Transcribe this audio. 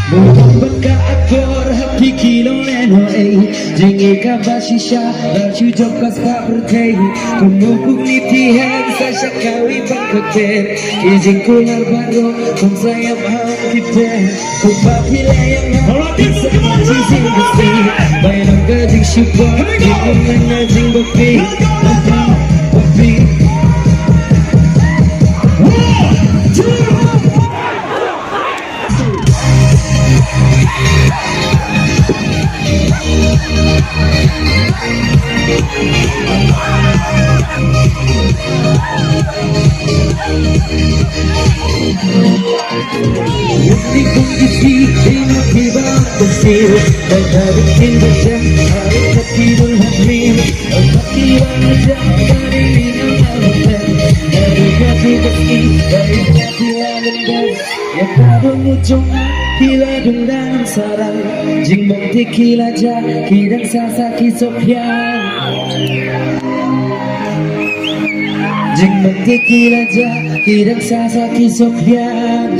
Baka akor happy kilo leno Jingi ka basisha Lalu jokas ka bertei Kumupuk nitihan Sasha kawi bangkote Kijing kular baru Kum sayap ham kita Kupapila yang ham Bisa jizing besi Bayang gajing syukur Ikum menajing bepi Bepi Di kondisi ini tiba kesir dan bikin baca hari ketidur hamil tiba aja dari minum dari hati bersih dari hati landas ya kadang ujung kila dengan sarang jingmong tequila ja kidang sasaki sopyan jingmong tequila ja kidang sasaki sopyan